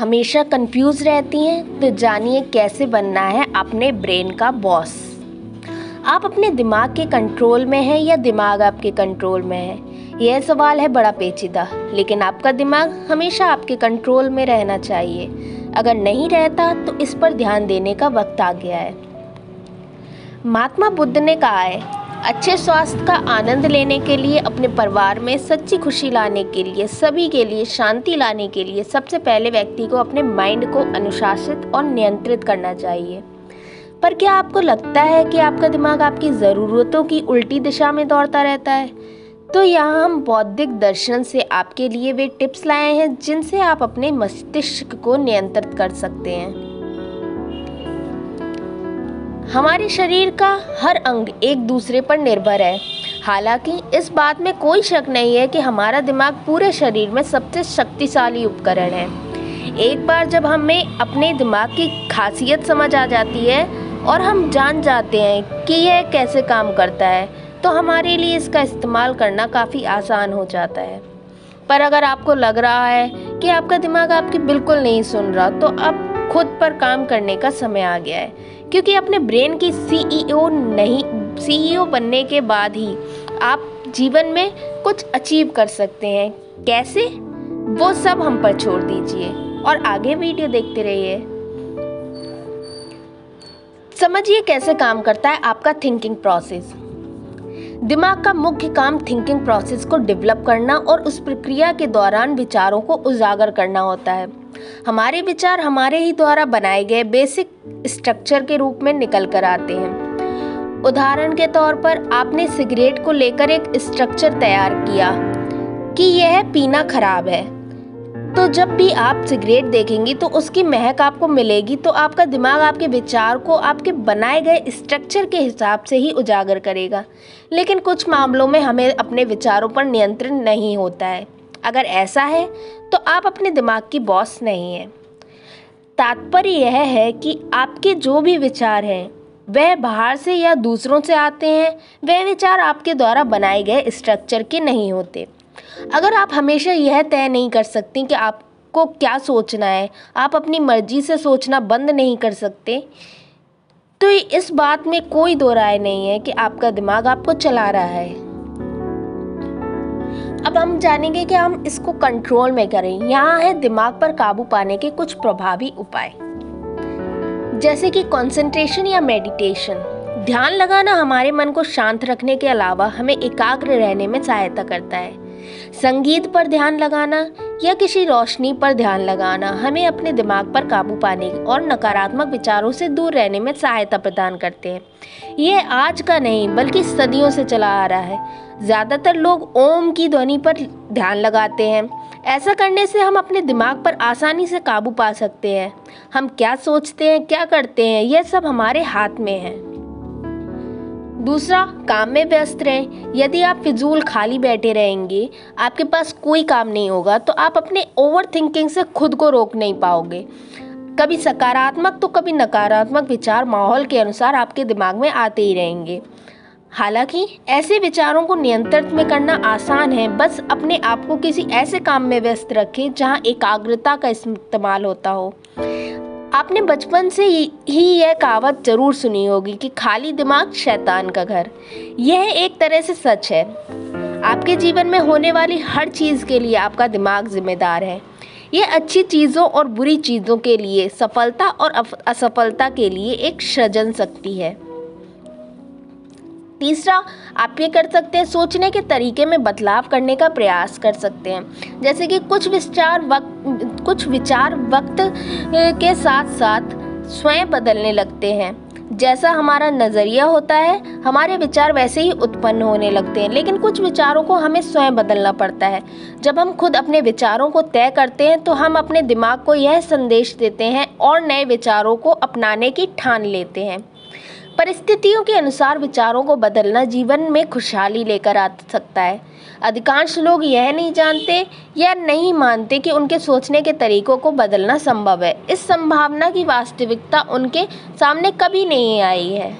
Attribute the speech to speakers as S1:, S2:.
S1: हमेशा कंफ्यूज रहती हैं, तो जानिए कैसे बनना है अपने ब्रेन का बॉस। आप अपने दिमाग के कंट्रोल में हैं या दिमाग आपके कंट्रोल में है? यह सवाल है बड़ा पेचीदा, लेकिन आपका दिमाग हमेशा आपके कंट्रोल में रहना चाहिए। अगर नहीं रहता तो इस पर ध्यान देने का वक्त आ गया है। महात्मा बुद्ध ने कहा है, अच्छे स्वास्थ्य का आनंद लेने के लिए, अपने परिवार में सच्ची खुशी लाने के लिए, सभी के लिए शांति लाने के लिए सबसे पहले व्यक्ति को अपने माइंड को अनुशासित और नियंत्रित करना चाहिए। पर क्या आपको लगता है कि आपका दिमाग आपकी ज़रूरतों की उल्टी दिशा में दौड़ता रहता है? तो यहाँ हम बौद्धिक दर्शन से आपके लिए वे टिप्स लाए हैं जिनसे आप अपने मस्तिष्क को नियंत्रित कर सकते हैं। हमारे शरीर का हर अंग एक दूसरे पर निर्भर है। हालांकि इस बात में कोई शक नहीं है कि हमारा दिमाग पूरे शरीर में सबसे शक्तिशाली उपकरण है। एक बार जब हमें अपने दिमाग की खासियत समझ आ जाती है और हम जान जाते हैं कि यह कैसे काम करता है, तो हमारे लिए इसका इस्तेमाल करना काफ़ी आसान हो जाता है। पर अगर आपको लग रहा है कि आपका दिमाग आपकी बिल्कुल नहीं सुन रहा, तो अब खुद पर काम करने का समय आ गया है, क्योंकि अपने ब्रेन की सीईओ बनने के बाद ही आप जीवन में कुछ अचीव कर सकते हैं। कैसे, वो सब हम पर छोड़ दीजिए और आगे वीडियो देखते रहिए। समझिए कैसे काम करता है आपका थिंकिंग प्रोसेस। दिमाग का मुख्य काम थिंकिंग प्रोसेस को डेवलप करना और उस प्रक्रिया के दौरान विचारों को उजागर करना होता है। हमारे विचार हमारे ही द्वारा बनाए गए बेसिक स्ट्रक्चर के रूप में निकल कर आते हैं। उदाहरण के तौर पर आपने सिगरेट को लेकर एक स्ट्रक्चर तैयार किया कि यह पीना खराब है, तो जब भी आप सिगरेट देखेंगी तो उसकी महक आपको मिलेगी, तो आपका दिमाग आपके विचार को आपके बनाए गए स्ट्रक्चर के हिसाब से ही उजागर करेगा। लेकिन कुछ मामलों में हमें अपने विचारों पर नियंत्रण नहीं होता है। अगर ऐसा है तो आप अपने दिमाग की बॉस नहीं हैं। तात्पर्य यह है कि आपके जो भी विचार हैं वह बाहर से या दूसरों से आते हैं, वह विचार आपके द्वारा बनाए गए स्ट्रक्चर के नहीं होते। अगर आप हमेशा यह तय नहीं कर सकती कि आपको क्या सोचना है, आप अपनी मर्जी से सोचना बंद नहीं कर सकते, तो इस बात में कोई दो राय नहीं है कि आपका दिमाग आपको चला रहा है। अब हम जानेंगे कि हम इसको कंट्रोल में करें। यहाँ है दिमाग पर काबू पाने के कुछ प्रभावी उपाय, जैसे कि कंसंट्रेशन या मेडिटेशन। ध्यान लगाना हमारे मन को शांत रखने के अलावा हमें एकाग्र रहने में सहायता करता है। संगीत पर ध्यान लगाना या किसी रोशनी पर ध्यान लगाना हमें अपने दिमाग पर काबू पाने और नकारात्मक विचारों से दूर रहने में सहायता प्रदान करते हैं। यह आज का नहीं बल्कि सदियों से चला आ रहा है। ज़्यादातर लोग ओम की ध्वनि पर ध्यान लगाते हैं। ऐसा करने से हम अपने दिमाग पर आसानी से काबू पा सकते हैं। हम क्या सोचते हैं, क्या करते हैं, यह सब हमारे हाथ में है। दूसरा, काम में व्यस्त रहें। यदि आप फिजूल खाली बैठे रहेंगे, आपके पास कोई काम नहीं होगा, तो आप अपने ओवर थिंकिंग से खुद को रोक नहीं पाओगे। कभी सकारात्मक तो कभी नकारात्मक विचार माहौल के अनुसार आपके दिमाग में आते ही रहेंगे। हालांकि ऐसे विचारों को नियंत्रित में करना आसान है। बस अपने आप को किसी ऐसे काम में व्यस्त रखें जहां एकाग्रता का इस्तेमाल होता हो। आपने बचपन से ही यह कहावत जरूर सुनी होगी कि खाली दिमाग शैतान का घर। यह एक तरह से सच है। आपके जीवन में होने वाली हर चीज़ के लिए आपका दिमाग जिम्मेदार है। यह अच्छी चीज़ों और बुरी चीज़ों के लिए, सफलता और असफलता के लिए एक सृजन शक्ति है। तीसरा, आप ये कर सकते हैं, सोचने के तरीके में बदलाव करने का प्रयास कर सकते हैं। जैसे कि कुछ विचार वक्त के साथ साथ स्वयं बदलने लगते हैं। जैसा हमारा नज़रिया होता है, हमारे विचार वैसे ही उत्पन्न होने लगते हैं। लेकिन कुछ विचारों को हमें स्वयं बदलना पड़ता है। जब हम खुद अपने विचारों को तय करते हैं तो हम अपने दिमाग को यह संदेश देते हैं और नए विचारों को अपनाने की ठान लेते हैं। परिस्थितियों के अनुसार विचारों को बदलना जीवन में खुशहाली लेकर आ सकता है। अधिकांश लोग यह नहीं जानते या नहीं मानते कि उनके सोचने के तरीकों को बदलना संभव है। इस संभावना की वास्तविकता उनके सामने कभी नहीं आई है।